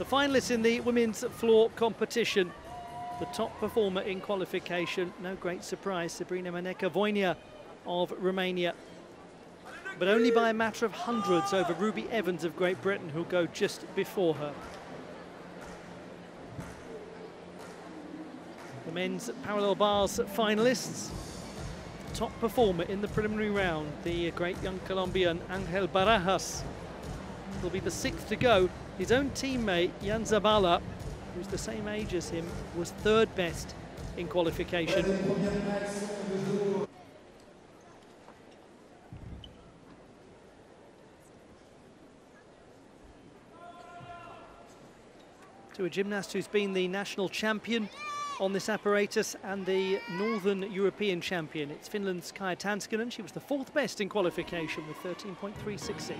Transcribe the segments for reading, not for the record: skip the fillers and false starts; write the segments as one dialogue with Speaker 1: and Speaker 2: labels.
Speaker 1: The finalists in the women's floor competition. The top performer in qualification, no great surprise, Sabrina Maneka-Voinea of Romania. But only by a matter of hundreds over Ruby Evans of Great Britain, who'll go just before her. The men's parallel bars finalists. Top performer in the preliminary round, the great young Colombian Angel Barajas, will be the 6th to go. His own teammate, Jan Zabala, who's the same age as him, was 3rd best in qualification. To a gymnast who's been the national champion on this apparatus and the Northern European champion. It's Finland's Kaija Tanskanen. She was the 4th best in qualification with 13.366.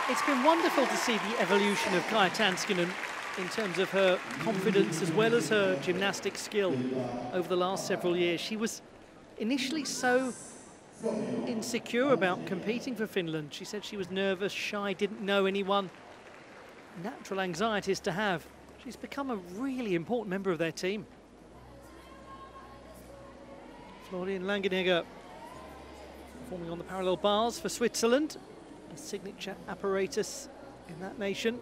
Speaker 1: It's been wonderful to see the evolution of Kaija Tanskanen in terms of her confidence as well as her gymnastic skill over the last several years. She was initially so insecure about competing for Finland. She said she was nervous, shy, didn't know anyone. Natural anxieties to have. She's become a really important member of their team. Florian Langenegger performing on the parallel bars for Switzerland. A signature apparatus in that nation.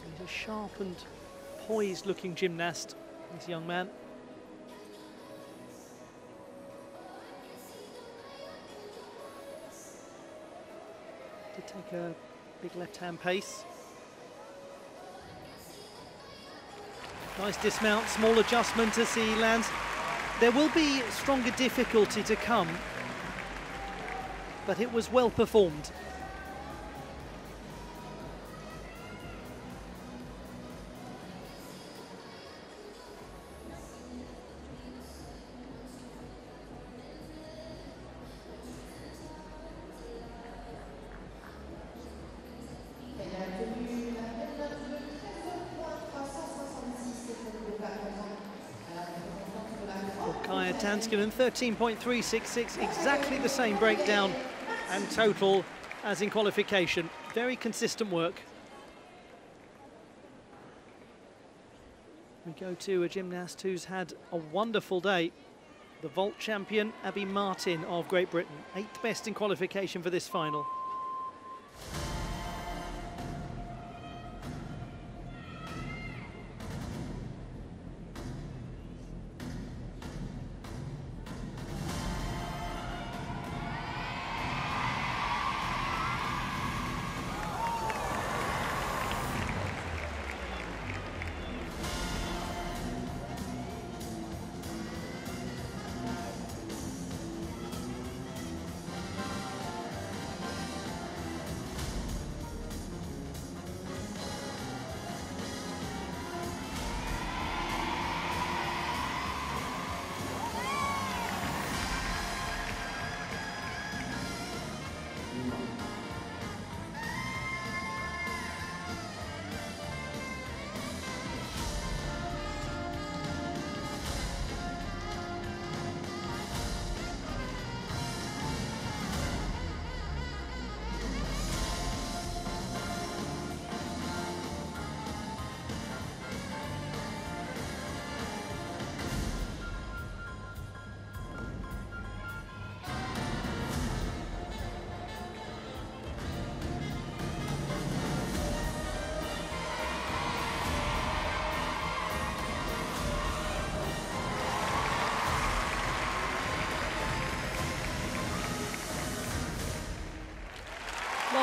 Speaker 1: He's a sharp and poised looking gymnast, this young man. Did take a big left-hand pace. Nice dismount, small adjustment as he lands. There will be stronger difficulty to come, but it was well performed. Kaija Tanskanen, 13.366, exactly the same breakdown and total as in qualification. Very consistent work. We go to a gymnast who's had a wonderful day. The vault champion, Abby Martin of Great Britain, 8th best in qualification for this final.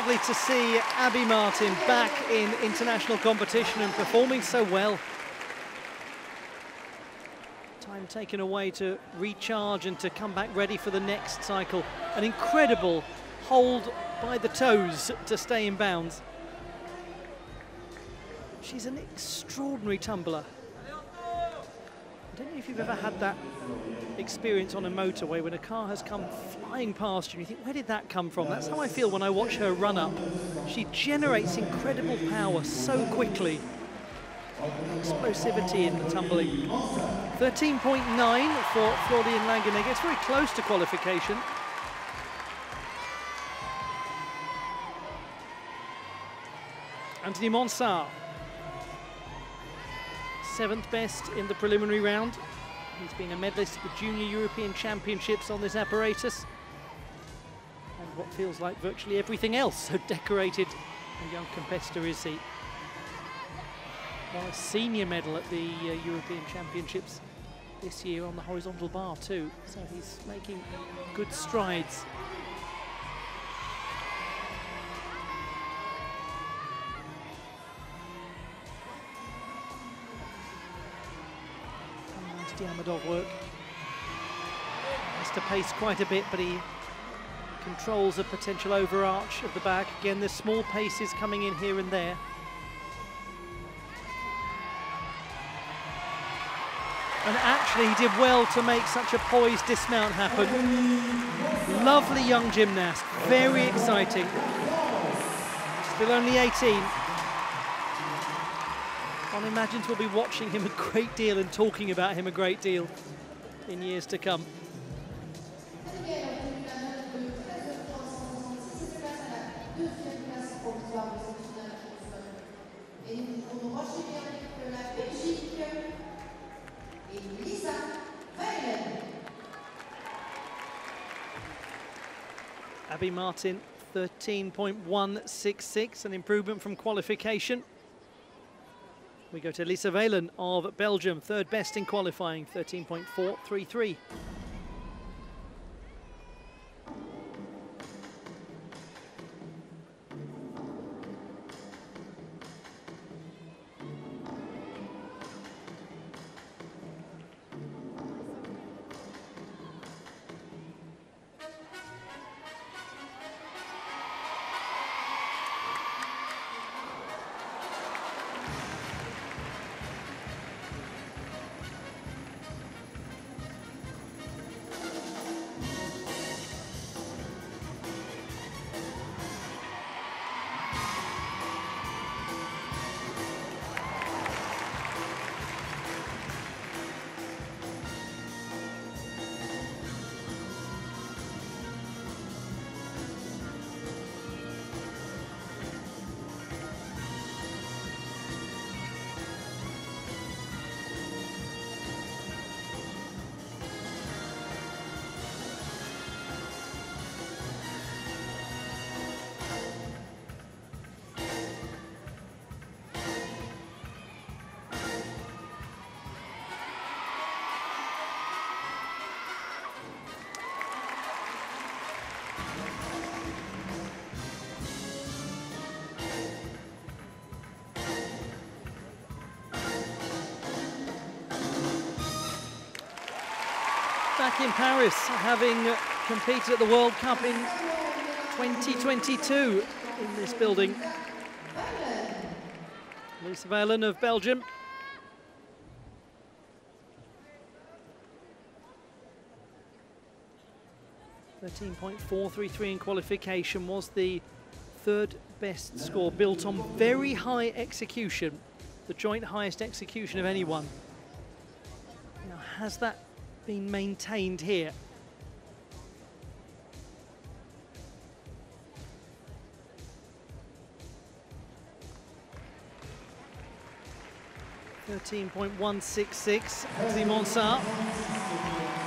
Speaker 1: Lovely to see Abby Martin back in international competition and performing so well. Time taken away to recharge and to come back ready for the next cycle. An incredible hold by the toes to stay in bounds. She's an extraordinary tumbler. I don't know if you've ever had that experience on a motorway when a car has come flying past you and you think, where did that come from? That's how I feel when I watch her run up. She generates incredible power so quickly. Explosivity in the tumbling. 13.9 for Florian Langenegger. It's very close to qualification. Anthony Monsart, 7th best in the preliminary round. He's been a medalist at the Junior European Championships on this apparatus. And what feels like virtually everything else, so decorated a young competitor is he. Won a senior medal at the European Championships this year on the horizontal bar too, so he's making good strides. Nice Diamondov work. Has to pace quite a bit, but he controls a potential overarch of the back. Again, there's small paces coming in here and there. And actually he did well to make such a poised dismount happen. Lovely young gymnast, very exciting. Still only 18. One imagines we'll be watching him a great deal and talking about him a great deal in years to come. Abby Martin, 13.166, an improvement from qualification. We go to Lisa Velen of Belgium, 3rd best in qualifying, 13.433. Back in Paris, having competed at the World Cup in 2022 in this building. Lisa Velen of Belgium. .433 in qualification was the 3rd best score, built on very high execution, the joint highest execution of anyone. Now, has that been maintained here? .166, Anthony Monsart.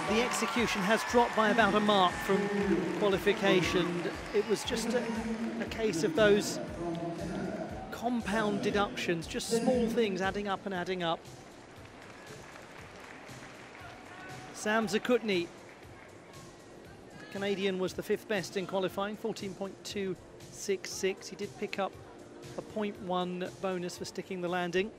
Speaker 1: The execution has dropped by about a mark from qualification. It was just a case of those compound deductions, just small things adding up and adding up. Sam Zakutny, the Canadian, was the 5th best in qualifying, 14.2 6.6. He did pick up a 0.1 bonus for sticking the landing.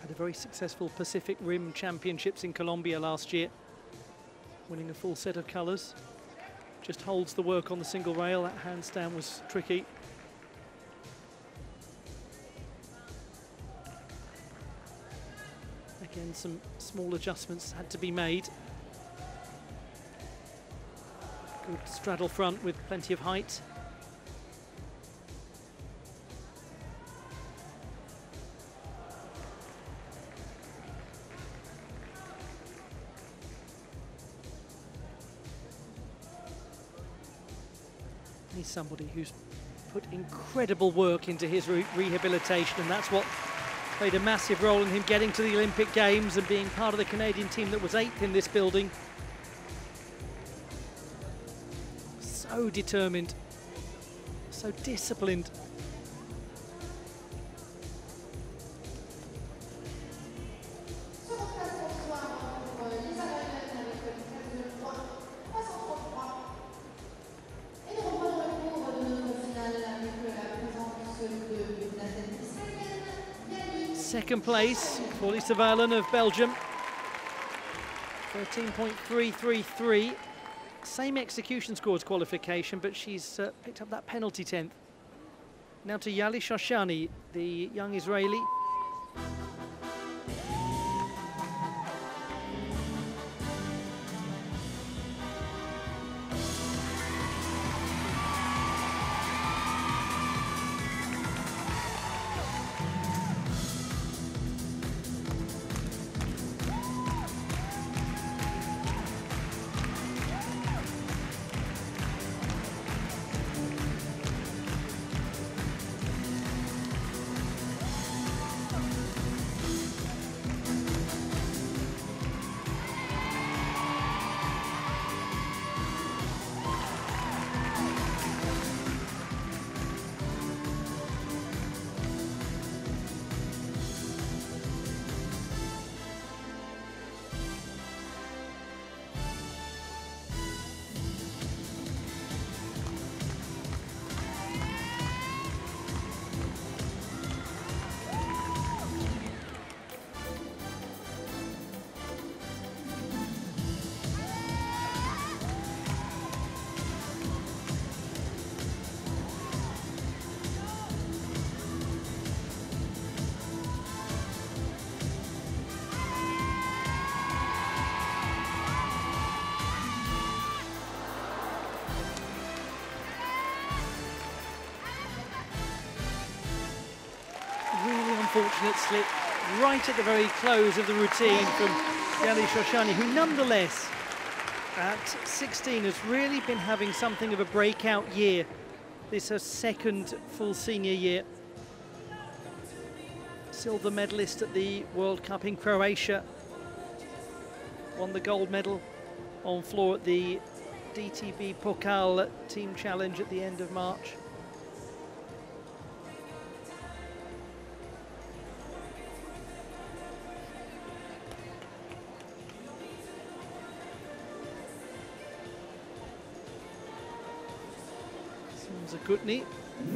Speaker 1: Had a very successful Pacific Rim Championships in Colombia last year, winning a full set of colours. Just holds the work on the single rail. That handstand was tricky. Again, some small adjustments had to be made. Good straddle front with plenty of height. He's somebody who's put incredible work into his rehabilitation, and that's what played a massive role in him getting to the Olympic Games and being part of the Canadian team that was 8th in this building. So determined, so disciplined. Second place for Olly of Belgium, 13.333. Same execution score as qualification, but she's picked up that penalty 10th. Now to Yali Shoshani, the young Israeli. Unfortunate slip right at the very close of the routine from Yali Shoshani, who nonetheless at 16 has really been having something of a breakout year. This is her second full senior year. Silver medalist at the World Cup in Croatia. Won the gold medal on floor at the DTB Pokal Team Challenge at the end of March. Gutney,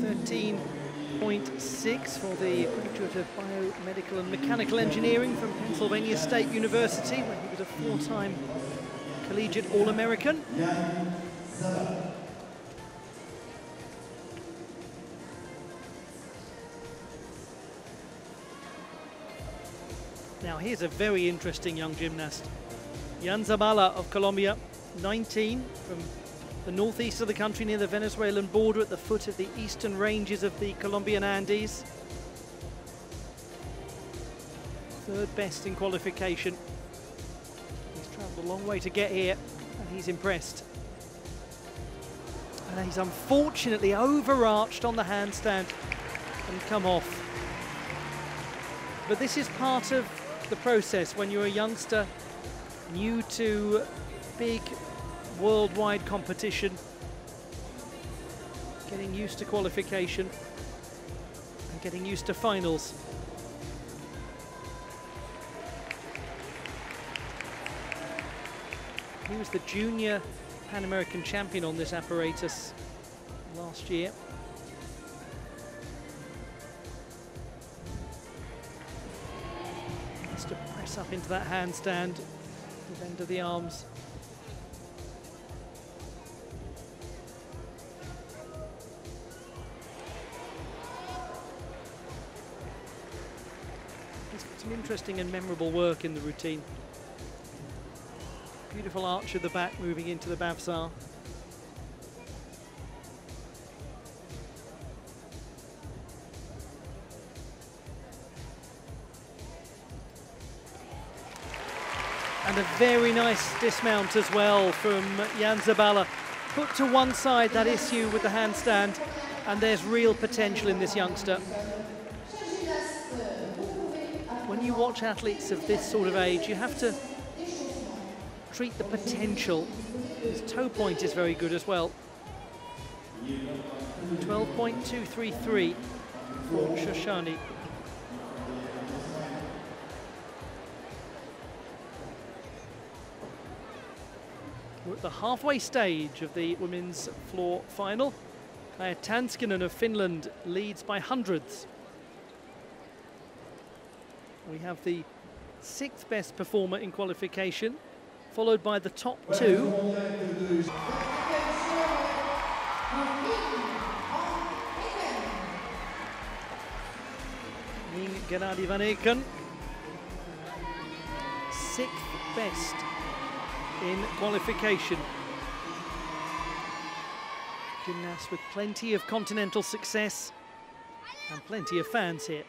Speaker 1: 13.6 for the graduate of biomedical and mechanical engineering from Pennsylvania State University, where he was a 4-time collegiate All-American. Now here's a very interesting young gymnast. Jan Zabala of Colombia, 19, from the northeast of the country near the Venezuelan border at the foot of the eastern ranges of the Colombian Andes. Third best in qualification. He's travelled a long way to get here, and he's impressed. And he's unfortunately overarched on the handstand and come off. But this is part of the process when you're a youngster, new to big worldwide competition, getting used to qualification and getting used to finals. He was the junior Pan American champion on this apparatus last year. Has to press up into that handstand with end of the arms. He's got some interesting and memorable work in the routine. Beautiful arch of the back moving into the Bavsar. And a very nice dismount as well from Jan Zabala. Put to one side that issue with the handstand, and there's real potential in this youngster. When you watch athletes of this sort of age, you have to treat the potential. His toe point is very good as well. 12.233 for Shoshani. We're at the halfway stage of the women's floor final. Kaija Tanskinen of Finland leads by hundreds. We have the 6th best performer in qualification, followed by the top 2. Gennady van Aken, 6th best in qualification. Gymnast with plenty of continental success and plenty of fans here.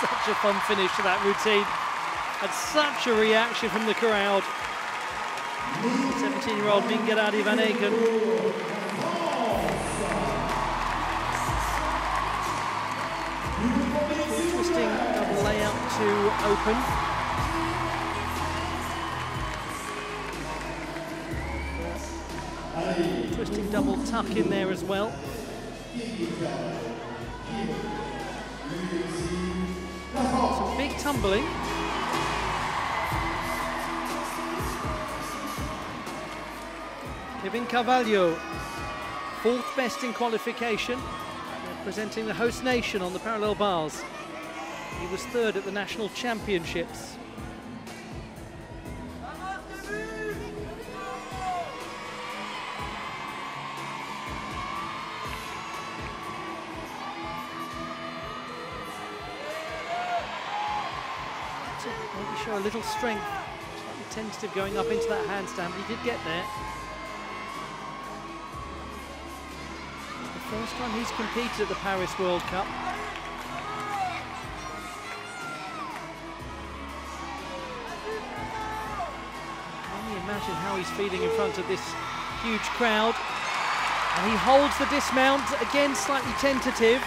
Speaker 1: Such a fun finish to that routine. Had such a reaction from the crowd. 17-year-old Gennady van Aken. Twisting double layout to open. Twisting double tuck in there as well. Some big tumbling. Kevin Carvalho, 4th best in qualification, representing the host nation on the parallel bars. He was 3rd at the national championships. Maybe show a little strength, slightly tentative going up into that handstand, but he did get there. It's the first time he's competed at the Paris World Cup. Can you imagine how he's feeling in front of this huge crowd? And he holds the dismount, again slightly tentative.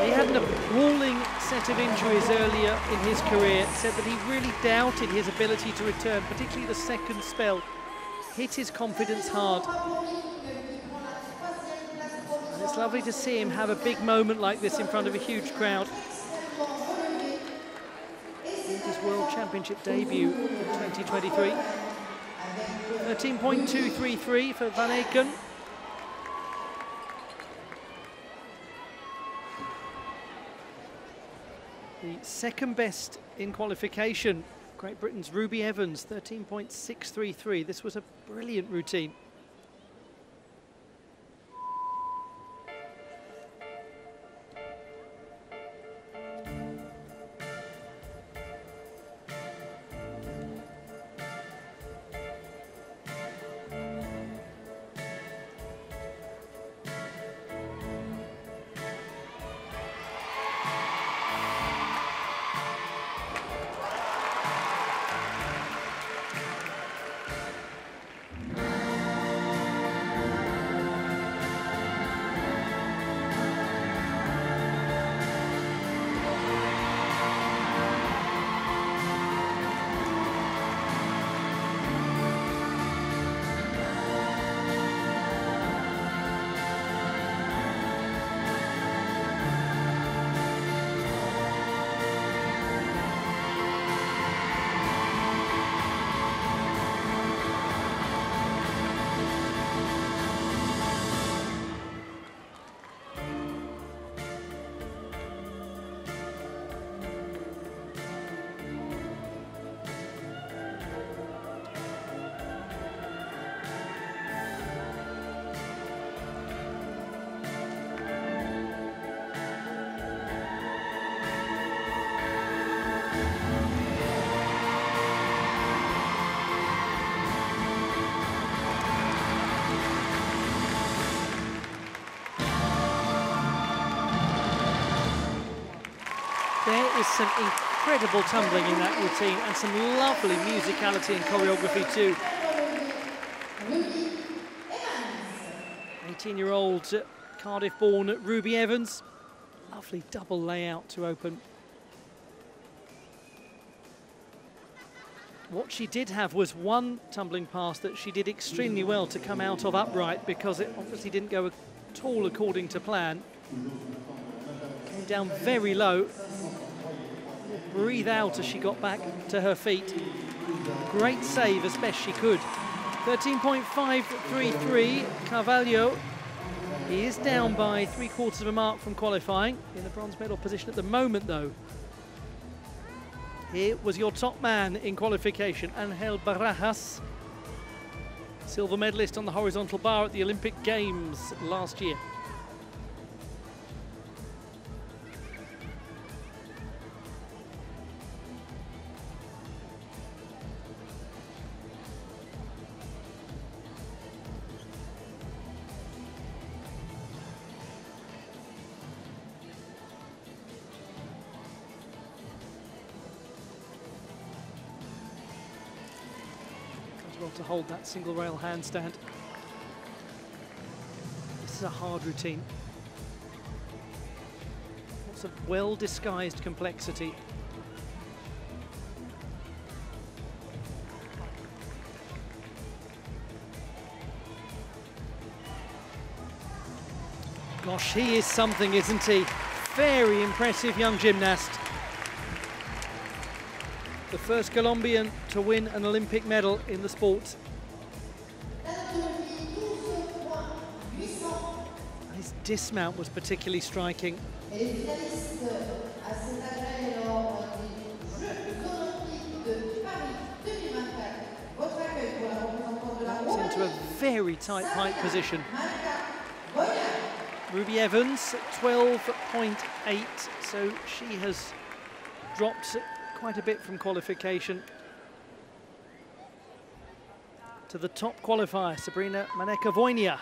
Speaker 1: He had an appalling set of injuries earlier in his career, said that he really doubted his ability to return, particularly the second spell. Hit his confidence hard. And it's lovely to see him have a big moment like this in front of a huge crowd. His World Championship debut in 2023. 13.233 for Van Aken. The second best in qualification, Great Britain's Ruby Evans, 13.633. This was a brilliant routine. There is some incredible tumbling in that routine and some lovely musicality and choreography too. 18-year-old Cardiff-born Ruby Evans. Lovely double layout to open. What she did have was one tumbling pass that she did extremely well to come out of upright, because it obviously didn't go at all according to plan. Came down very low. Breathe out as she got back to her feet. Great save as best she could. 13.533, Carvalho. He is down by 3/4 of a mark from qualifying, in the bronze medal position at the moment though. Here was your top man in qualification, Angel Barajas, silver medalist on the horizontal bar at the Olympic Games last year. Well to hold that single rail handstand. This is a hard routine. Lots of well-disguised complexity. Gosh, he is something, isn't he? Very impressive young gymnast. The first Colombian to win an Olympic medal in the sport. His dismount was particularly striking. Into a very tight height position. Ruby Evans, 12.8, so she has dropped quite a bit from qualification. To the top qualifier, Sabrina Maneka-Voynia.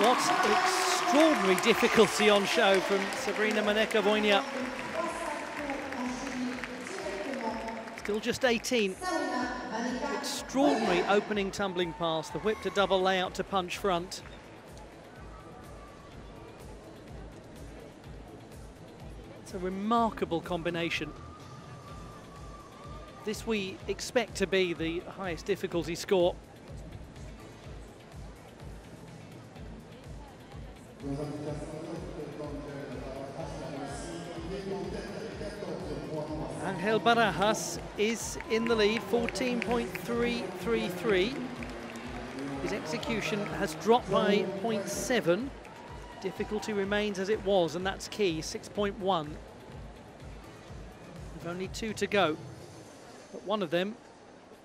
Speaker 1: What extraordinary difficulty on show from Sabrina Maneka-Wojnia. Still just 18. Extraordinary opening tumbling pass, the whip to double layout to punch front. It's a remarkable combination. This we expect to be the highest difficulty score. Angel Barajas is in the lead, 14.333. His execution has dropped by 0.7. Difficulty remains as it was, and that's key, 6.1. With only 2 to go. But one of them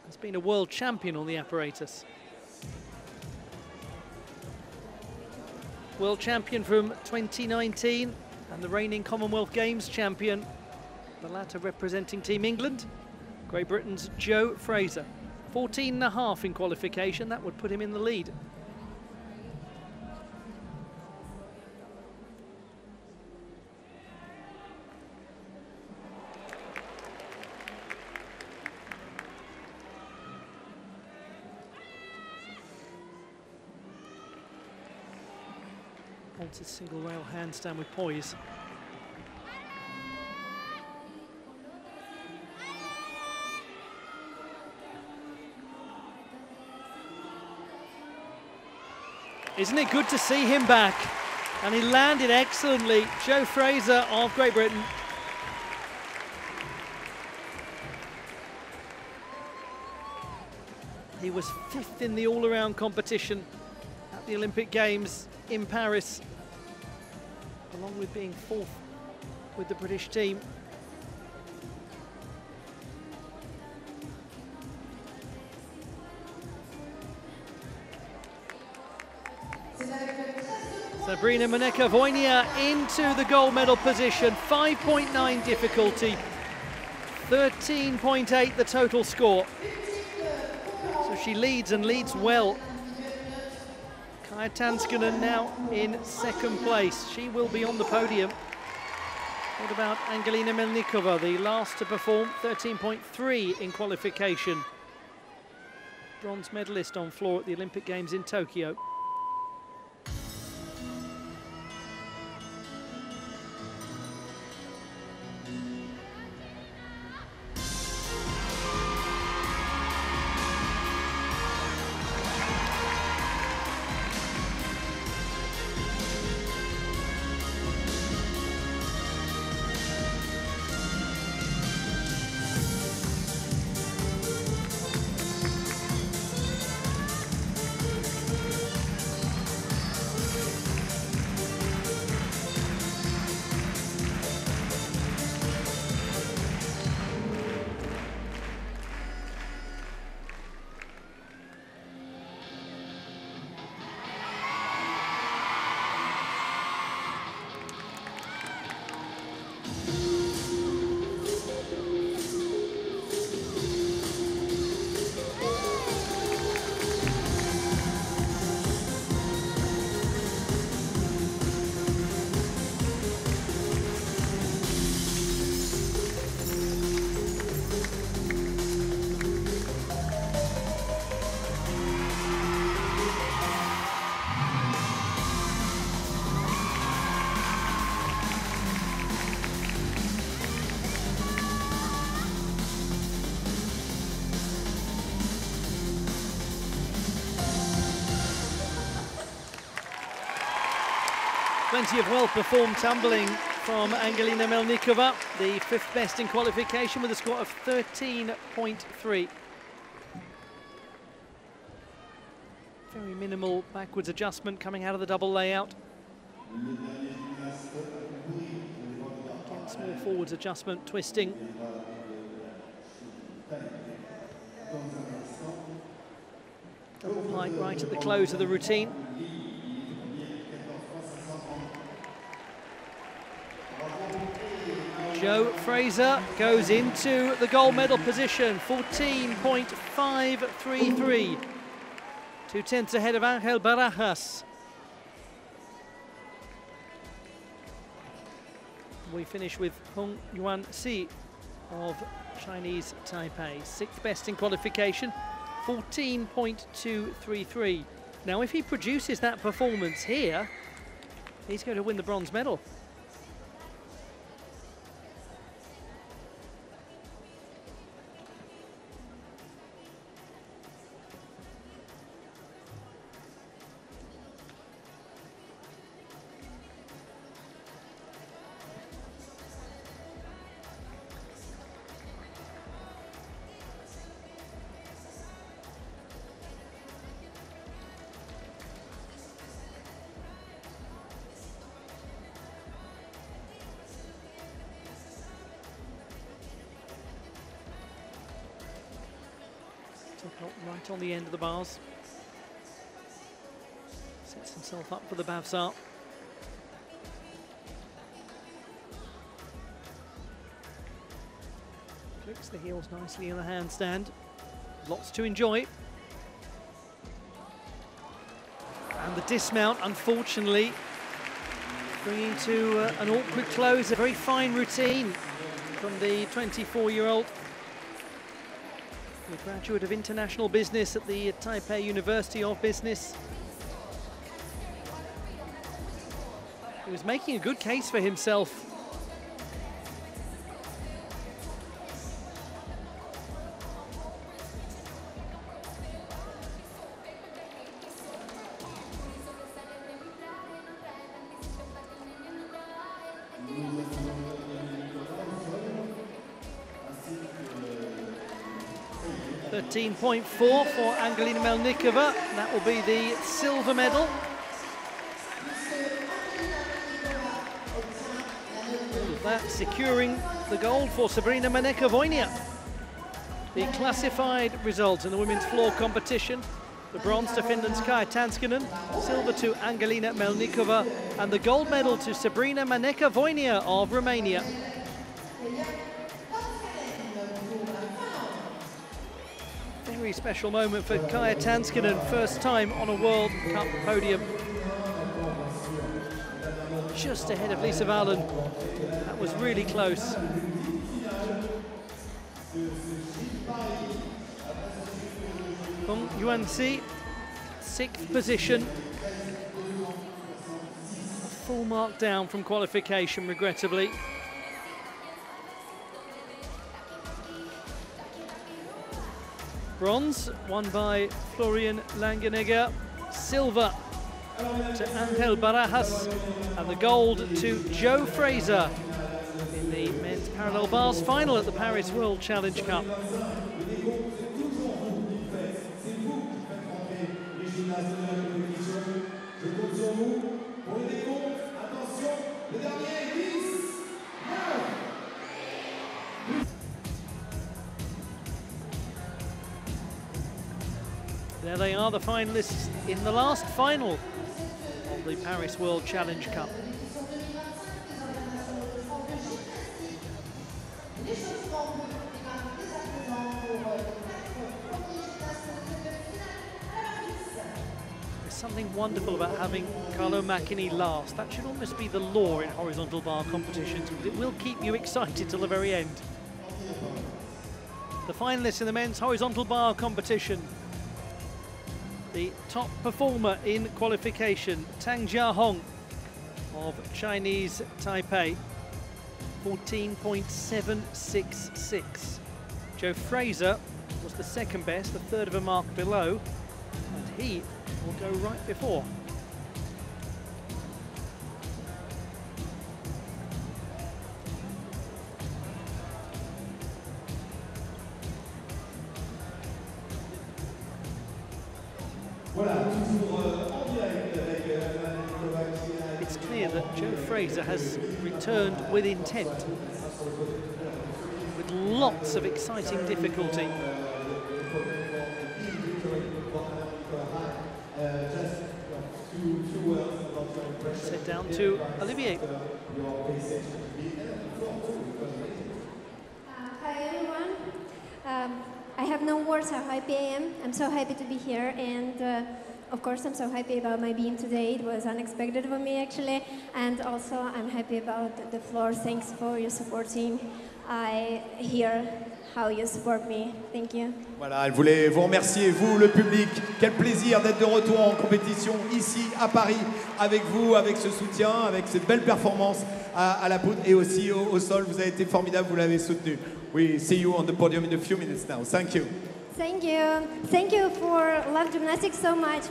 Speaker 1: has been a world champion on the apparatus. World champion from 2019 and the reigning Commonwealth Games champion, the latter representing Team England, Great Britain's Joe Fraser. 14.5 in qualification, that would put him in the lead. Vaulted single rail handstand with poise. Isn't it good to see him back? And he landed excellently. Joe Fraser of Great Britain. He was 5th in the all-around competition at the Olympic Games in Paris, along with being 4th with the British team. Sabrina Maneka-Wojnia into the gold medal position, 5.9 difficulty, 13.8 the total score. So she leads and leads well. Kaija Tanskanen now in 2nd place. She will be on the podium. What about Angelina Melnikova, the last to perform, 13.3 in qualification. Bronze medalist on floor at the Olympic Games in Tokyo. Plenty of well-performed tumbling from Angelina Melnikova, the 5th best in qualification with a score of 13.3. Very minimal backwards adjustment coming out of the double layout. Again, small forwards adjustment, twisting. Double pike right at the close of the routine. Joe Fraser goes into the gold medal position, 14.533. 2/10 ahead of Angel Barajas. We finish with Hong Yuan-si of Chinese Taipei, 6th best in qualification, 14.233. Now, if he produces that performance here, he's going to win the bronze medal. Right on the end of the bars. Sets himself up for the Bavsar. Clicks the heels nicely in the handstand. Lots to enjoy. And the dismount, unfortunately, bringing to an awkward close. A very fine routine from the 24-year-old. A graduate of international business at the Taipei University of Business. He was making a good case for himself. .13.4 for Angelina Melnikova. That will be the silver medal. All of that securing the gold for Sabrina Maneka-Voynia. The classified results in the women's floor competition: the bronze to Finland's Kaija Tanskinen, silver to Angelina Melnikova, and the gold medal to Sabrina Maneka-Voynia of Romania. Very special moment for Kaija Tanskinen, first time on a World Cup podium. Just ahead of Lisa Valen. That was really close. Hong Yuan-si, 6th position. A full mark down from qualification, regrettably. Bronze won by Florian Langenegger, silver to Angel Barajas, and the gold to Joe Fraser in the men's parallel bars final at the Paris World Challenge Cup. There they are, the finalists in the last final of the Paris World Challenge Cup. There's something wonderful about having Carlo Macchini last. That should almost be the law in horizontal bar competitions, because it will keep you excited till the very end. The finalists in the men's horizontal bar competition: the top performer in qualification, Tang Jiahong of Chinese Taipei, 14.766. Joe Fraser was the second best, a third of a mark below, and he will go right before. It's clear that Joe Fraser has returned with intent, with lots of exciting difficulty. Set down to Olivier.
Speaker 2: Hi everyone. I have no words how happy I am. I'm so happy to be here, and of course, I'm so happy about my beam today. It was unexpected for me, actually. And also, I'm happy about the floor. Thanks for your supporting. I hear how you support me. Thank you.
Speaker 3: Voilà, elle voulait vous remercier, vous, le public. Quel plaisir d'être de retour en compétition ici à Paris avec vous, avec ce soutien, avec cette belle performance à la poudre et aussi au sol. Vous avez été formidable, vous l'avez soutenu. We see you on the podium in a few minutes now. Thank you.
Speaker 2: Thank you. Thank you for love gymnastics so much.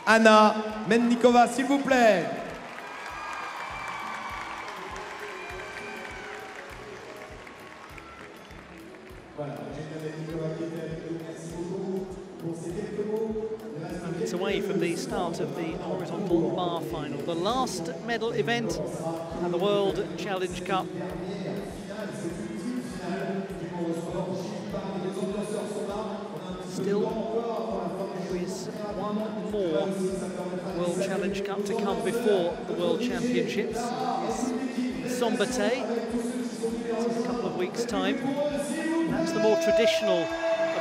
Speaker 3: Anna Mennikova, s'il vous plaît.
Speaker 1: Minutes away from the start of the horizontal bar final, the last medal event at the World Challenge Cup. Still, there is one more World Challenge Cup to come before the World Championships. It's Sombate. It's in a couple of weeks' time. That's the more traditional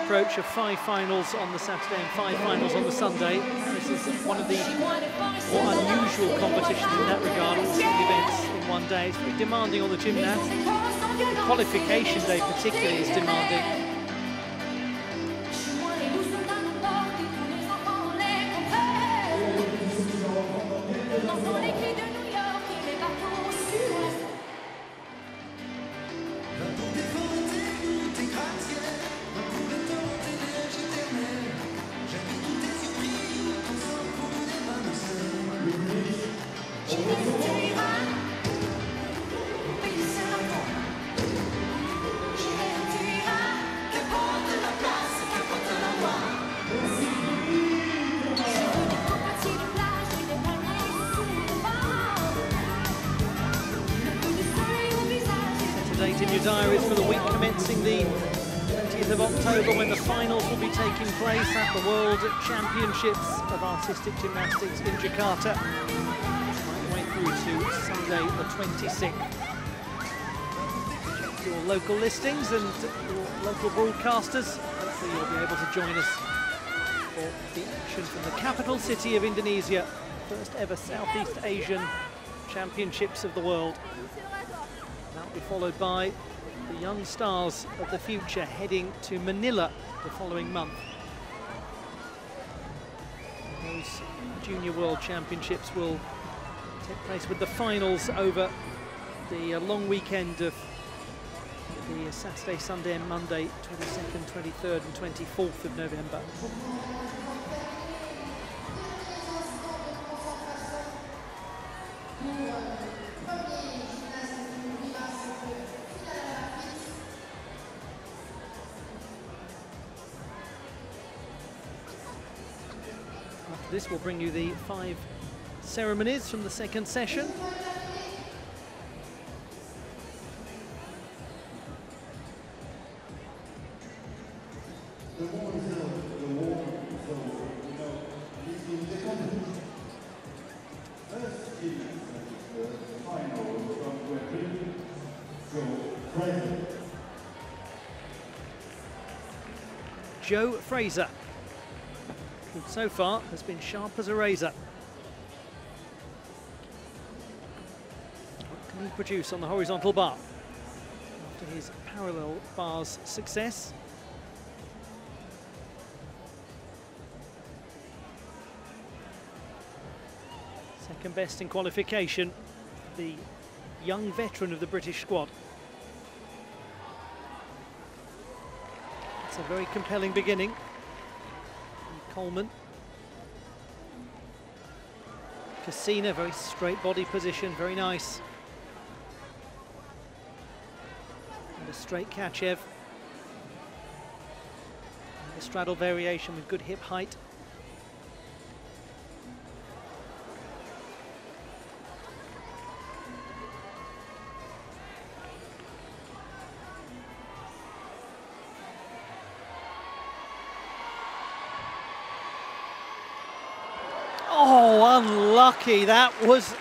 Speaker 1: approach of 5 finals on the Saturday and 5 finals on the Sunday. This is one of the more unusual competitions in that regard, all 6 events in one day. It's very demanding on the gymnasts. The qualification day particularly is demanding. Date in your diaries for the week commencing the 20th of October, when the finals will be taking place at the World Championships of Artistic Gymnastics in Jakarta, right the way through to Sunday the 26th. Check your local listings and your local broadcasters. Hopefully you'll be able to join us for the action from the capital city of Indonesia, first ever Southeast Asian Championships of the world. That will be followed by the young stars of the future heading to Manila the following month. Those Junior World Championships will take place with the finals over the long weekend of the Saturday, Sunday and Monday, 22nd, 23rd and 24th of November. This will bring you the 5 ceremonies from the second session. Joe Fraser, who so far has been sharp as a razor. What can he produce on the horizontal bar after his parallel bars success? Second best in qualification, the young veteran of the British squad. It's a very compelling beginning. Coleman. Cassina, very straight body position, very nice. And a straight Kachev. And a straddle variation with good hip height. Oh, unlucky. That was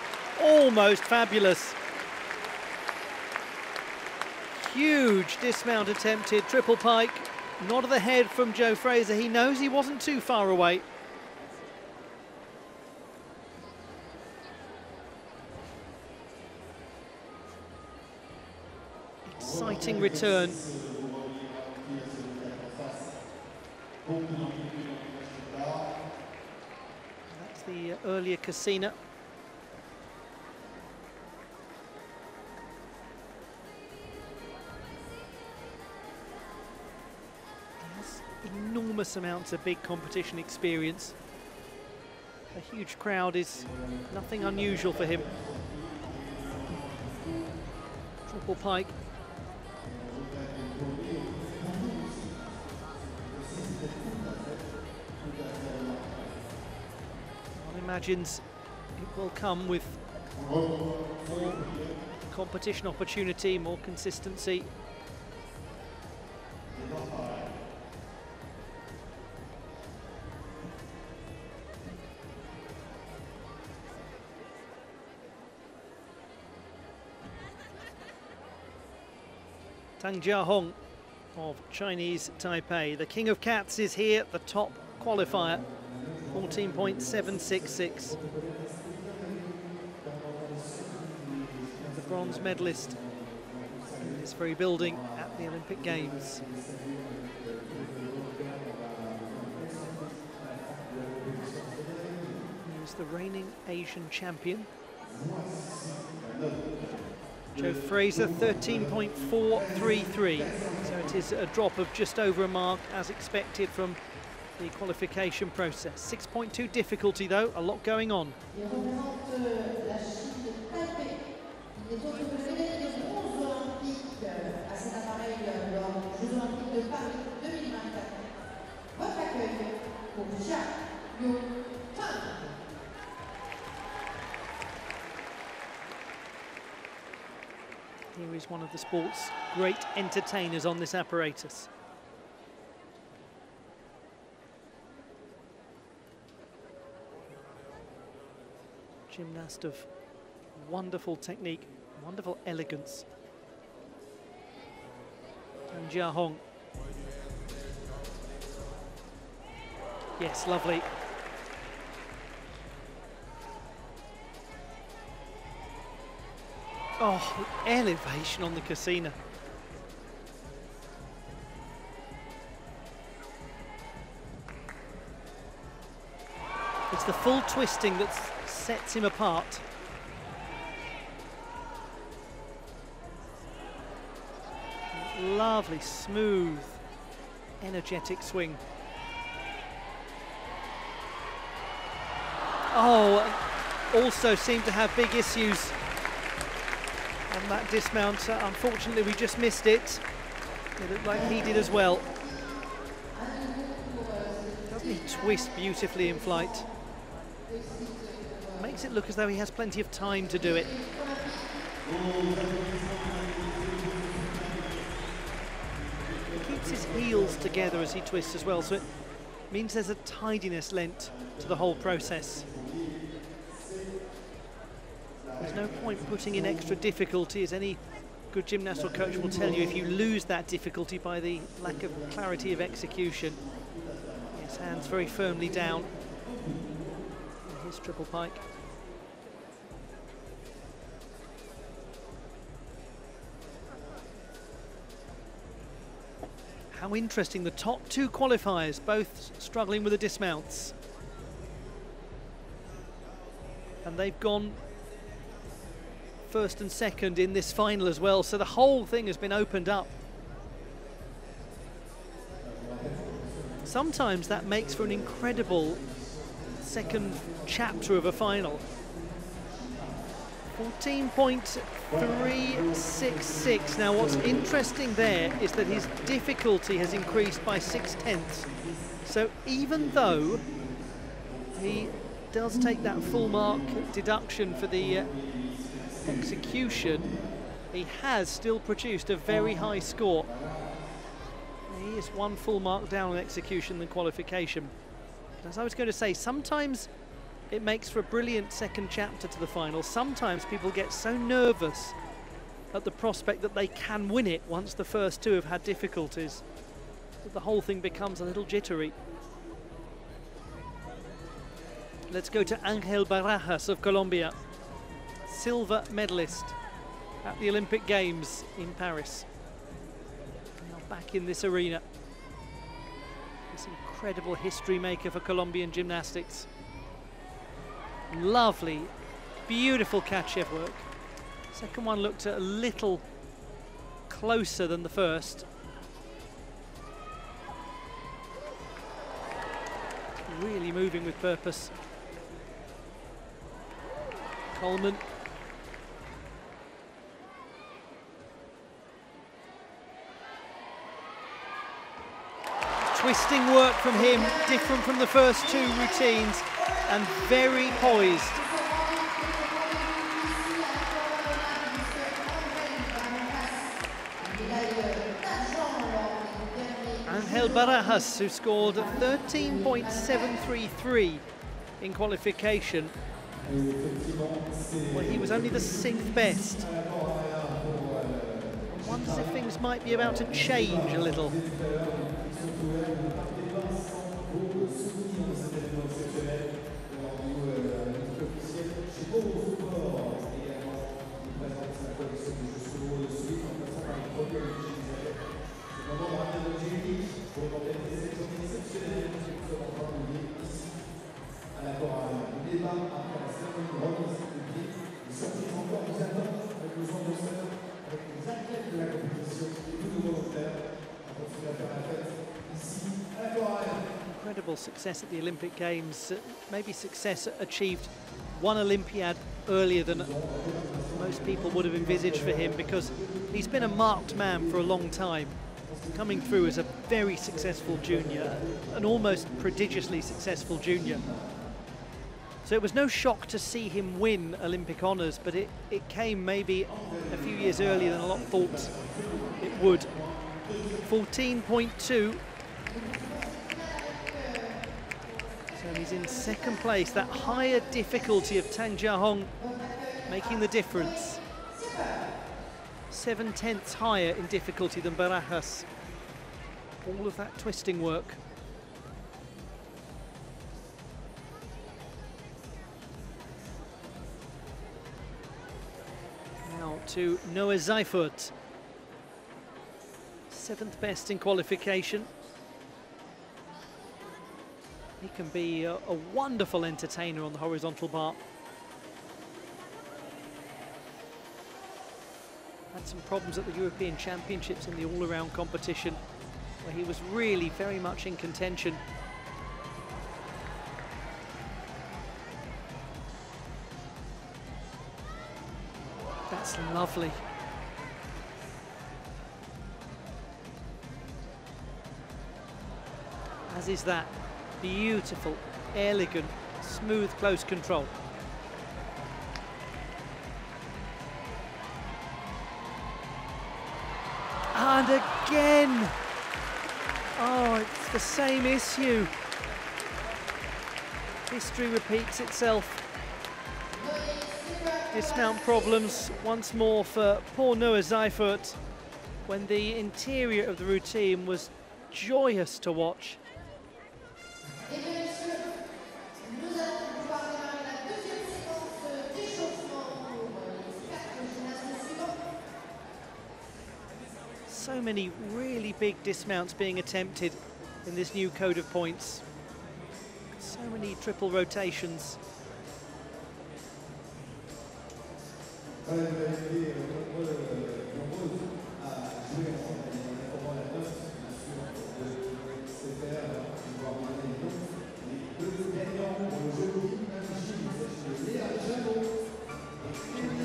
Speaker 1: almost fabulous. Huge dismount attempted, triple pike. Nod of the head from Joe Fraser. He knows he wasn't too far away. exciting return. That's the earlier Cassina. Enormous amounts of big competition experience. A huge crowd is nothing unusual for him. Triple pike. One imagines it will come with more competition opportunity, more consistency. Tang Jiahong of Chinese Taipei. The King of Cats is here, the top qualifier, 14.766. The bronze medalist in this very building at the Olympic Games. He's the reigning Asian champion. Joe Fraser, 13.433, so it is a drop of just over a mark as expected from the qualification process. 6.2 difficulty though, a lot going on. Here is one of the sport's great entertainers on this apparatus. Gymnast of wonderful technique, wonderful elegance. And Jiahong. Yes, lovely. Oh, elevation on the Cassina. It's the full twisting that sets him apart. Lovely, smooth, energetic swing. Oh, also seemed to have big issues on that dismount. Unfortunately, we just missed it. It looked like he did as well. Doesn't he twist beautifully in flight? Makes it look as though he has plenty of time to do it. He keeps his heels together as he twists as well, so it means there's a tidiness lent to the whole process. There's no point putting in extra difficulty, as any good gymnast or coach will tell you. If you lose that difficulty by the lack of clarity of execution, his hands very firmly down. And his triple pike. How interesting, the top two qualifiers, both struggling with the dismounts. And they've gone first and second in this final as well, so the whole thing has been opened up. Sometimes that makes for an incredible second chapter of a final. 14.366. Now what's interesting there is that his difficulty has increased by 0.6. So even though he does take that full mark deduction for the execution, he has still produced a very high score. He is one full mark down on execution than qualification. As I was going to say, sometimes it makes for a brilliant second chapter to the final. Sometimes people get so nervous at the prospect that they can win it once the first two have had difficulties that the whole thing becomes a little jittery. Let's go to Ángel Barajas of Colombia, silver medalist at the Olympic Games in Paris. back in this arena. This incredible history maker for Colombian gymnastics. Lovely, beautiful Kachev work. Second one looked a little closer than the first. Really moving with purpose. Coleman. Twisting work from him, different from the first two routines, and very poised. Angel Barajas, who scored 13.733 in qualification. Well, he was only the 6th best. One wonders if things might be about to change a little. Incredible success at the Olympic Games, maybe success achieved one Olympiad earlier than most people would have envisaged for him, because he's been a marked man for a long time, coming through as a very successful junior, an almost prodigiously successful junior. So it was no shock to see him win Olympic honours, but it came maybe a few years earlier than a lot thought it would. 14.2. So he's in 2nd place. That higher difficulty of Tang Jiahong making the difference. 7/10 higher in difficulty than Barajas. All of that twisting work. Now to Noah Seifert. 7th best in qualification. He can be a wonderful entertainer on the horizontal bar. Had some problems at the European Championships in the all-around competition, where he was really very much in contention. That's lovely. As is that beautiful, elegant, smooth, close control. And again, oh, it's the same issue. History repeats itself. Dismount problems once more for poor Noah Seifert, when the interior of the routine was joyous to watch. So many really big dismounts being attempted in this new code of points. So many triple rotations.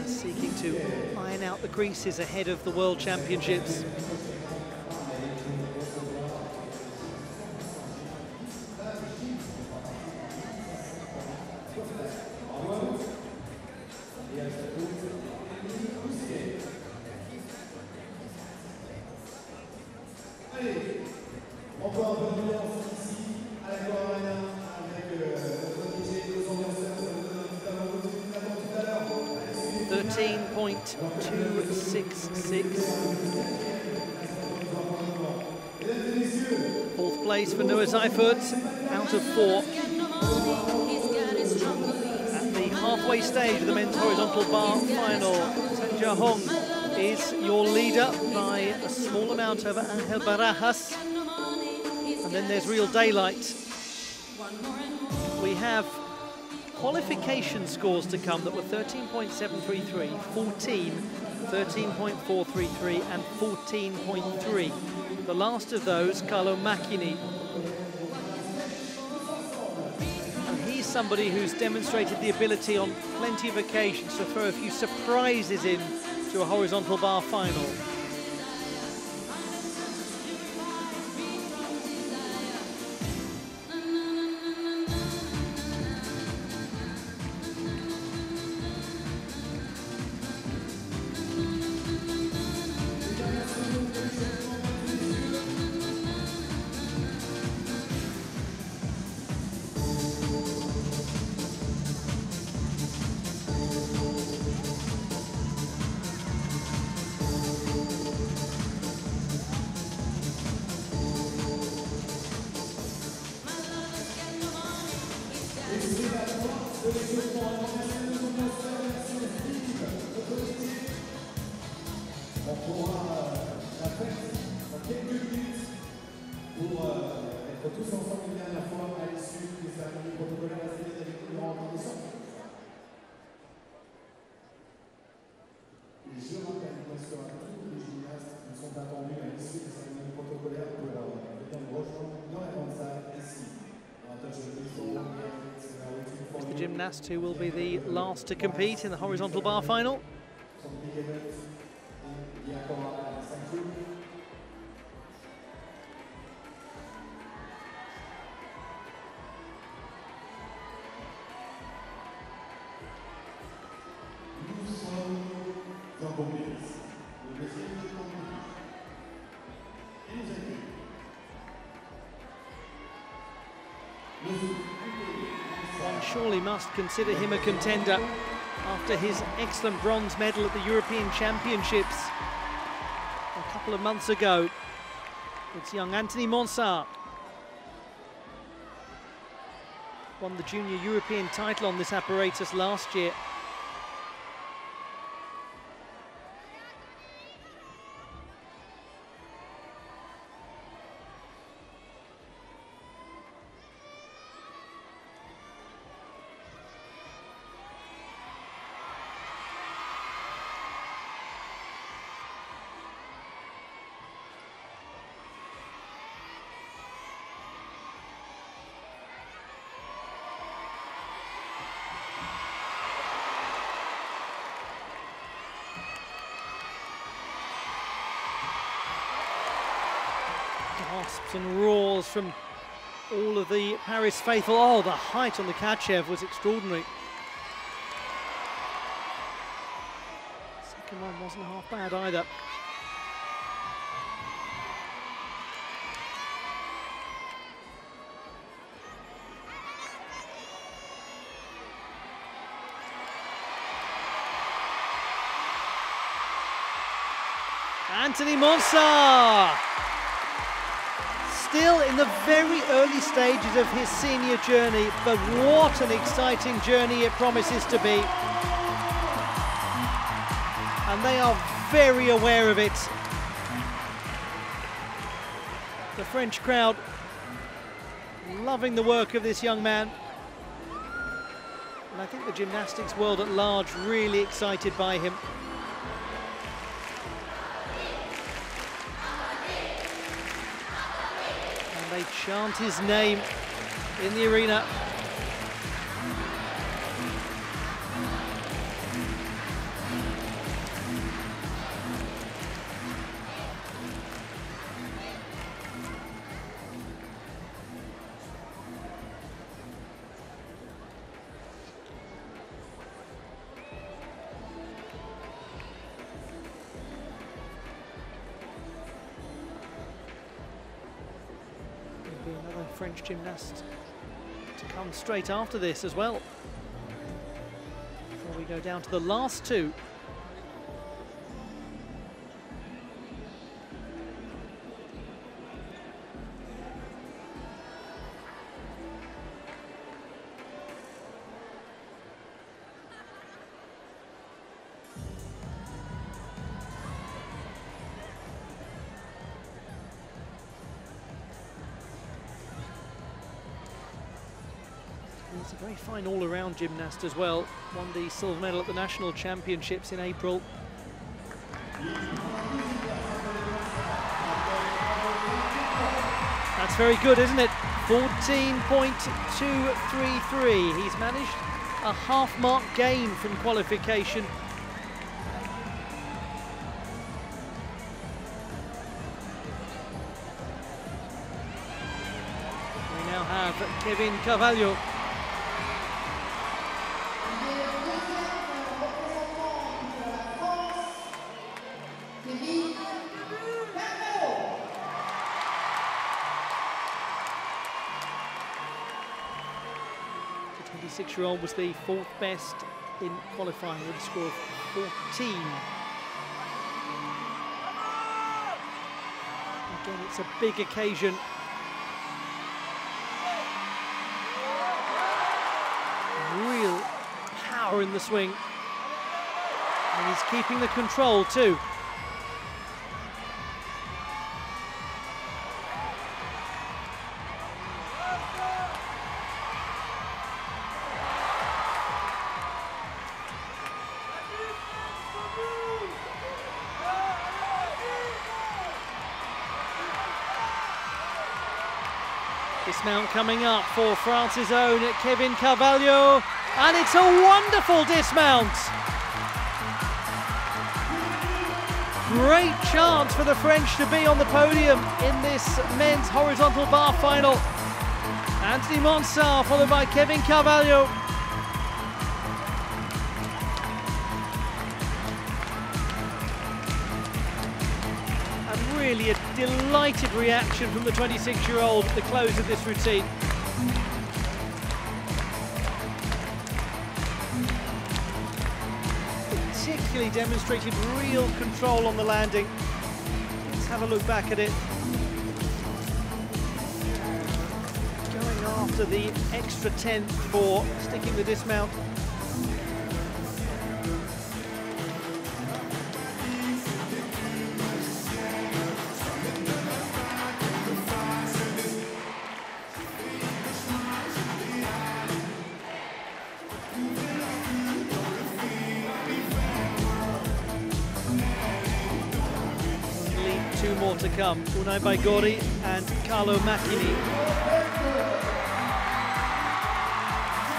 Speaker 1: Seeking to iron out the creases ahead of the World Championships. Fourth place for Noah Seifert, out of 4. At the halfway stage of the men's horizontal bar final, Tang Jiahong is your leader by a small amount over Angel Barajas. And then there's real daylight. We have qualification scores to come that were 13.733, 14, 13.433 and 14.3. The last of those, Carlo Macchini. And he's somebody who's demonstrated the ability on plenty of occasions to throw a few surprises in to a horizontal bar final. The gymnast who will be the last to compete in the horizontal bar final. One surely must consider him a contender after his excellent bronze medal at the European Championships a couple of months ago. It's young Anthony Monsart. Won the junior European title on this apparatus last year. Gasps and roars from all of the Paris faithful. Oh, the height on the Kachev was extraordinary. Second one wasn't half bad either. Anthony Monsart, still in the very early stages of his senior journey, but what an exciting journey it promises to be. And they are very aware of it. The French crowd loving the work of this young man. And I think the gymnastics world at large really excited by him. They chant his name in the arena. Another French gymnast to come straight after this as well, before we go down to the last two. She's a very fine all-around gymnast as well. Won the silver medal at the National Championships in April. That's very good, isn't it? 14.233. He's managed a half-mark gain from qualification. We now have Kevin Carvalho. The 26-year-old was the 4th best in qualifying with a score of 14. Again, it's a big occasion. Real power in the swing. And he's keeping the control too. Dismount coming up for France's own Kevin Carvalho, and it's a wonderful dismount. Great chance for the French to be on the podium in this men's horizontal bar final. Anthony Monsard followed by Kevin Carvalho. Really a delighted reaction from the 26-year-old at the close of this routine. Particularly demonstrated real control on the landing. Let's have a look back at it. Going after the extra 10th for sticking the dismount. Two more to come, Unai Baigori and Carlo Macchini.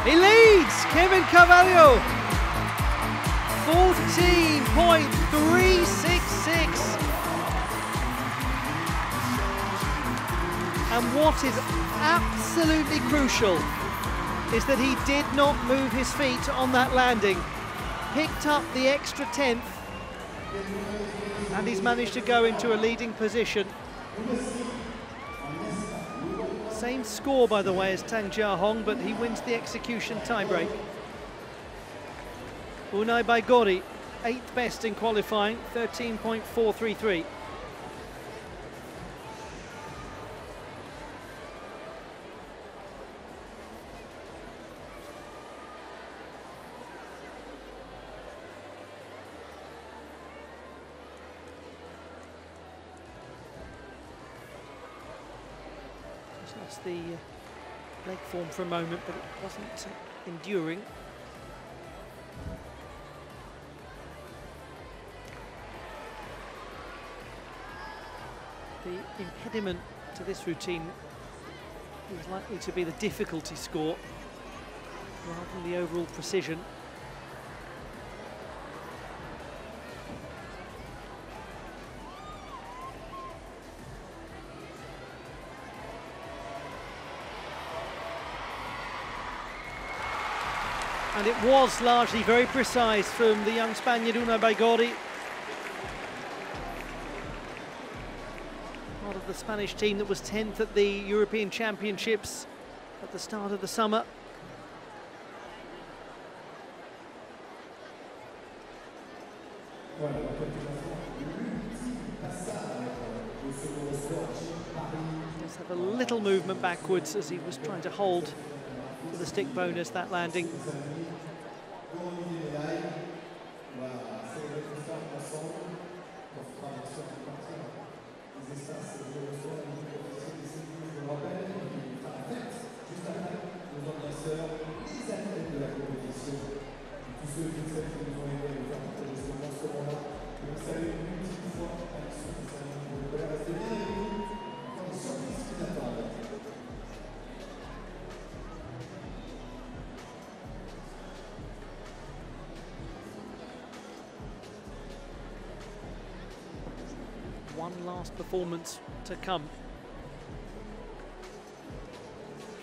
Speaker 1: He leads, Kevin Carvalho, 14.366. And what is absolutely crucial is that he did not move his feet on that landing, picked up the extra 10th, and he's managed to go into a leading position. Same score, by the way, as Tang Jiahong, but he wins the execution tiebreak. Unai Baigori, 8th best in qualifying, 13.433. Lost the leg form for a moment, but it wasn't enduring. The impediment to this routine is likely to be the difficulty score rather than the overall precision. And it was largely very precise from the young Spaniard Unai Baigori. Part of the Spanish team that was 10th at the European Championships at the start of the summer. Just have a little movement backwards as he was trying to hold to the stick bonus, that landing. one last performance to come.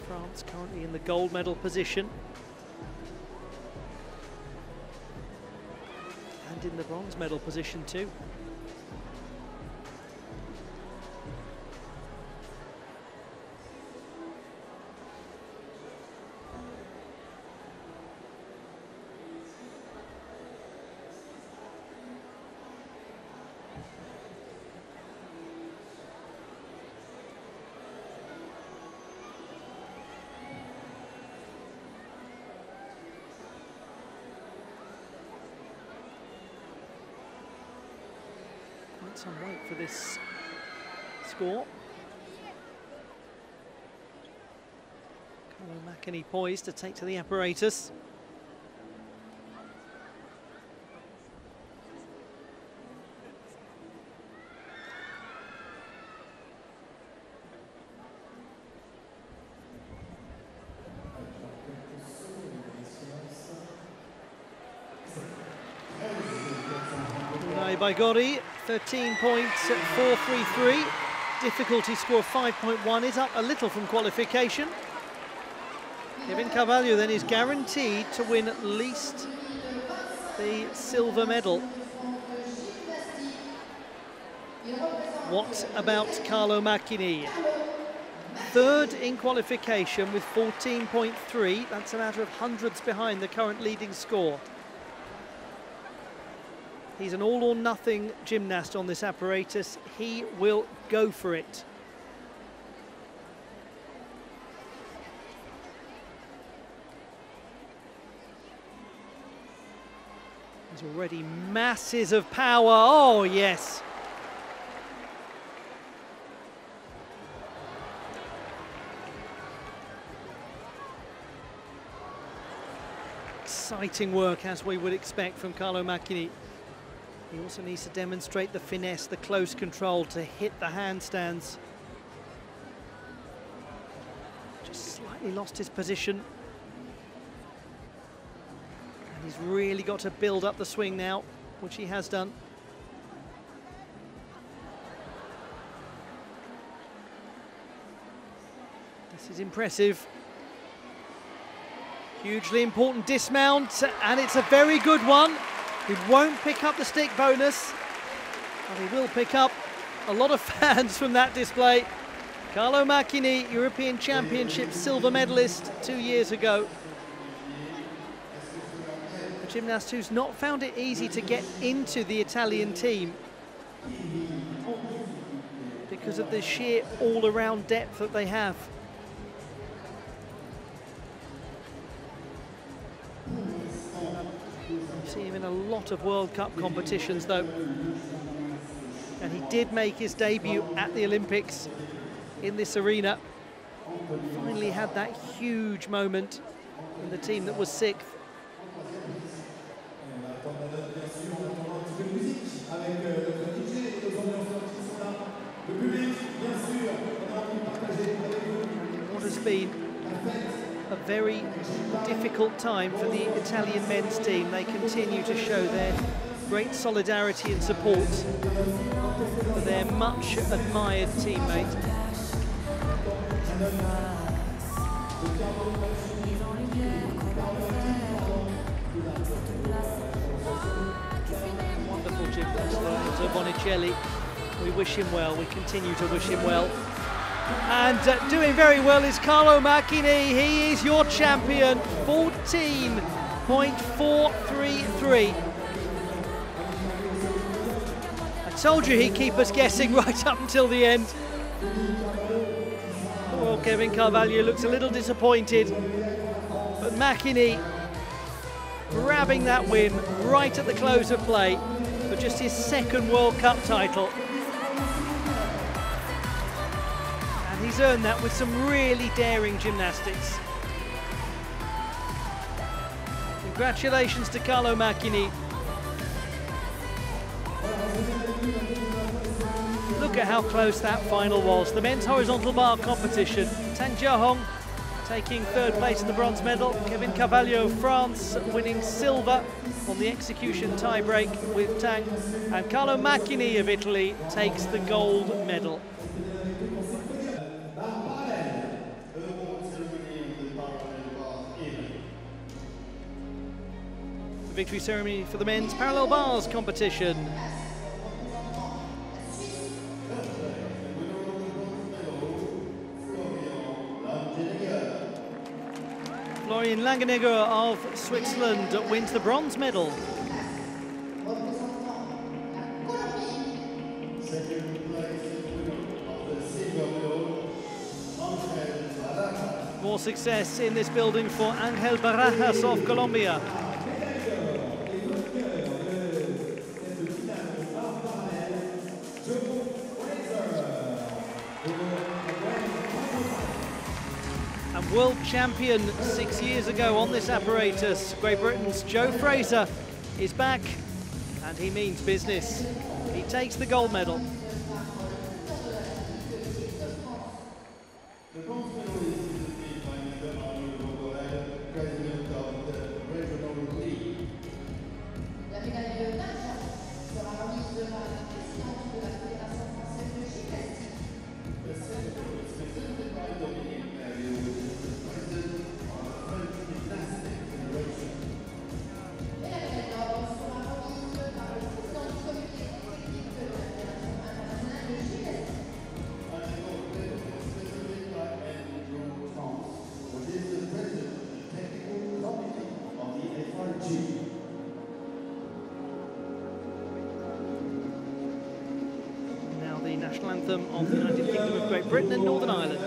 Speaker 1: France currently in the gold medal position. And in the bronze medal position too. Some weight for this score. McInerney poised to take to the apparatus. By Gori, 13 points at 4.33. Difficulty score of 5.1 is up a little from qualification. Kevin Carvalho then is guaranteed to win at least the silver medal. What about Carlo Macchini? Third in qualification with 14.3. That's a matter of hundreds behind the current leading score. He's an all-or-nothing gymnast on this apparatus. He will go for it. There's already masses of power. Oh, yes. Exciting work, as we would expect from Carlo Macchini. He also needs to demonstrate the finesse, the close control to hit the handstands. Just slightly lost his position. And he's really got to build up the swing now, which he has done. This is impressive. Hugely important dismount, and it's a very good one. He won't pick up the stick bonus, but he will pick up a lot of fans from that display. Carlo Macchini, European Championship silver medalist 2 years ago. A gymnast who's not found it easy to get into the Italian team because of the sheer all-around depth that they have. See him in a lot of World Cup competitions though, and he did make his debut at the Olympics in this arena. Finally had that huge moment in the team that was sixth. What has been a very difficult time for the Italian men's team. They continue to show their great solidarity and support for their much admired teammate. Wonderful gymnast, Lorenzo Bonicelli. We wish him well, we continue to wish him well. And doing very well is Carlo Macchini. He is your champion, 14.433. I told you he'd keep us guessing right up until the end. Well, Kevin Carvalho looks a little disappointed, but Macchini grabbing that win right at the close of play for just his second World Cup title. He's earned that with some really daring gymnastics. Congratulations to Carlo Macchini. Look at how close that final was. The men's horizontal bar competition. Tang Jiahong taking third place in the bronze medal. Kevin Carvalho of France winning silver on the execution tie-break with Tang. And Carlo Macchini of Italy takes the gold medal. The victory ceremony for the men's parallel bars competition. Florian Langenegger of Switzerland wins the bronze medal. More success in this building for Angel Barajas of Colombia. And world champion 6 years ago on this apparatus, Great Britain's Joe Fraser is back, and he means business. He takes the gold medal. Now the national anthem of the United Kingdom of Great Britain and Northern Ireland.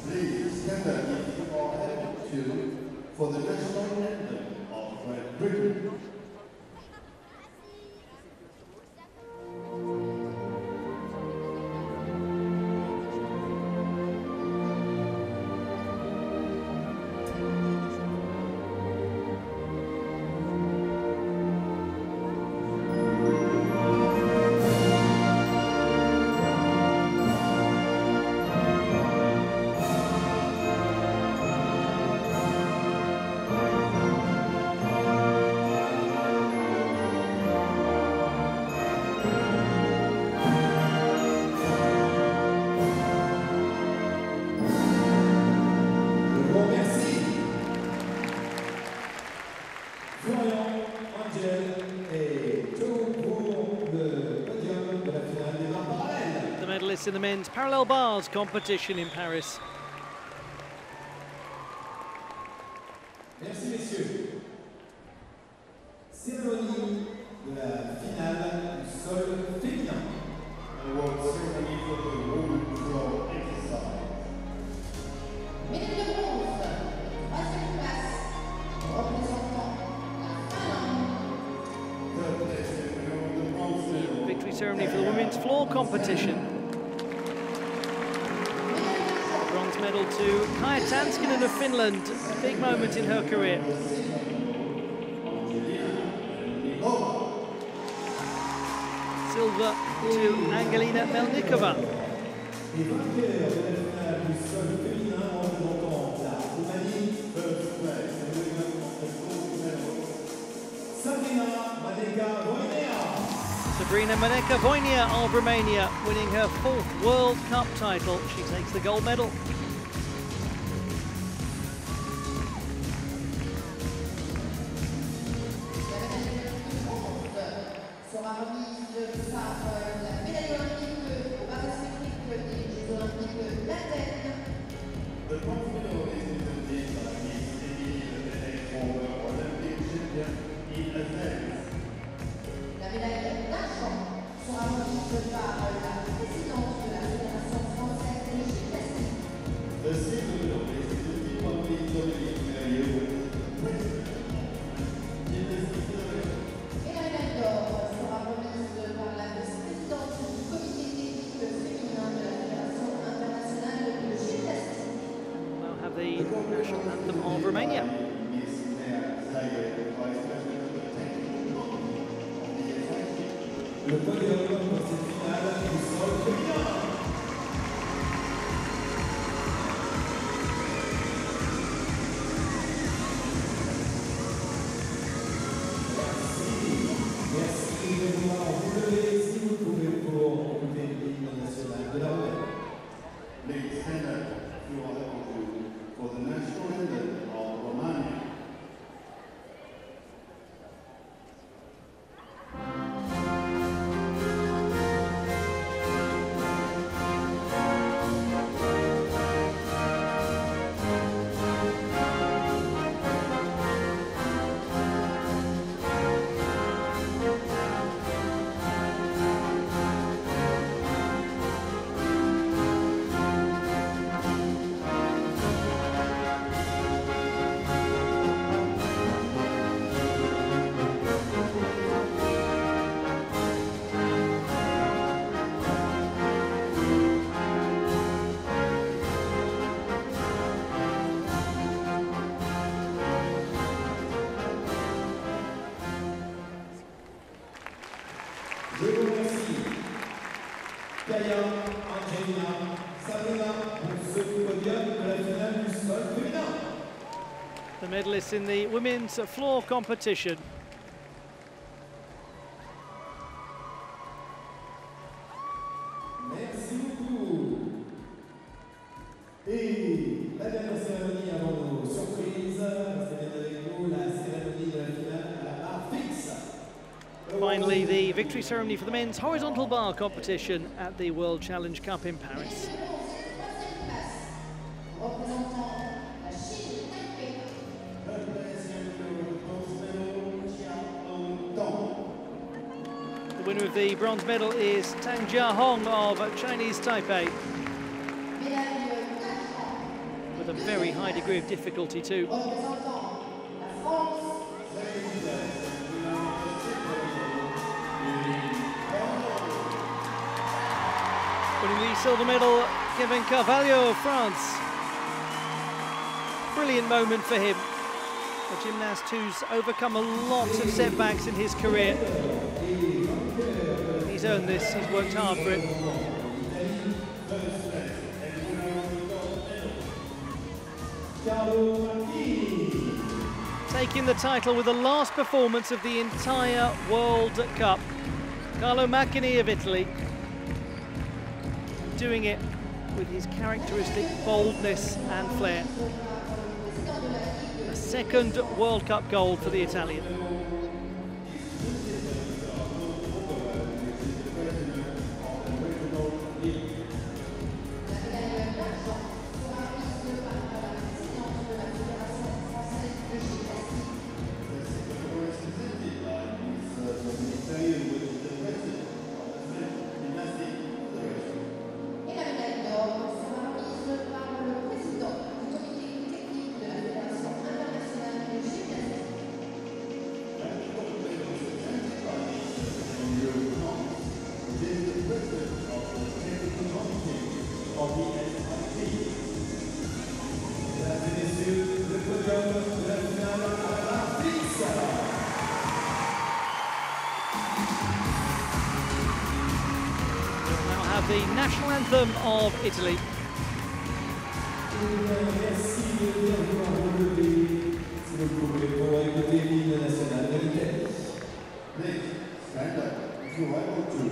Speaker 4: Please stand up if you are happy to for the national anthem of Great Britain.
Speaker 1: The medalists in the men's parallel bars competition in Paris.
Speaker 3: Merci messieurs. Cérémonie de la finale du sol féminin.
Speaker 4: Award ceremony for the women's floor exercise.
Speaker 5: Médaille de bronze, troisième place, représentant la Finlande.
Speaker 4: Third place is the bronze medal.
Speaker 1: Victory ceremony for the women's floor competition. Bronze medal to Kaija Tanskinen of Finland, a big moment in her career. Silver to Angelina Melnikova. Sabrina Maneka-Voinia of Romania winning her 4th World Cup title. She takes the gold medal.
Speaker 5: Sera remise par la médaille olympique aux Paralympiques des Jeux Olympiques d'Athènes.
Speaker 4: The bronze medal is presented by Miss Émilie former Olympic champion in Athens.
Speaker 5: La médaille d'argent sera remise par la présidente de la Fédération française de gymnastique.
Speaker 1: of Romania.
Speaker 3: Le podium pour cette finale du sol féminin. Merci de vouloir vous lever si vous pouvez pour écouter l'hymne national de la Hogben.
Speaker 4: Please stand up if you are able to for the national anthem of Romania.
Speaker 3: Je vous remercie, Kaya, Angelina, Sabrina, pour ce podium de la finale du sol féminin.
Speaker 1: The medalists in the women's floor competition.
Speaker 3: Merci beaucoup. Et la dernière cérémonie avant nos surprises, restez bien avec nous, la cérémonie de la finale à la barre fixe.
Speaker 1: Finally, the victory ceremony for the men's horizontal bar competition at the World Challenge Cup in Paris. The winner of the bronze medal is Tang Jia Hong of Chinese Taipei, with a very high degree of difficulty too. Winning the silver medal, Kevin Carvalho of France. Brilliant moment for him. A gymnast who's overcome a lot of setbacks in his career. He's earned this, he's worked hard for it. Taking the title with the last performance of the entire World Cup. Carlo Macchini of Italy, doing it with his characteristic boldness and flair. A second World Cup gold for the Italian. The national anthem of Italy.
Speaker 4: Please stand up if you are able to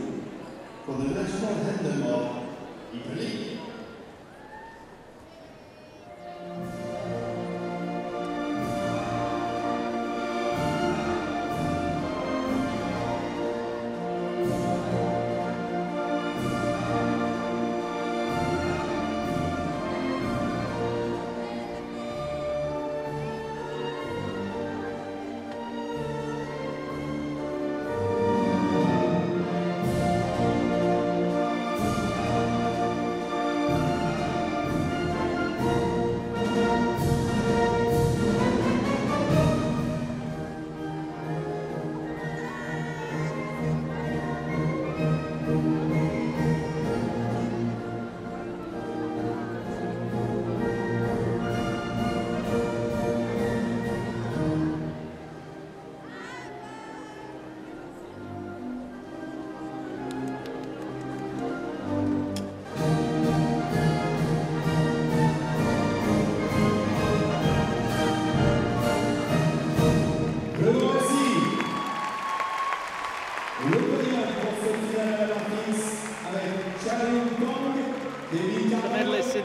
Speaker 4: for the national anthem of Italy.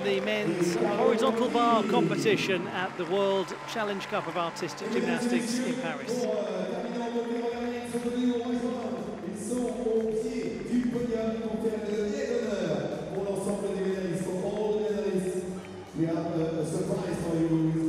Speaker 1: the men's horizontal bar competition at the World Challenge Cup of Artistic Gymnastics in Paris.
Speaker 3: We have a surprise for you.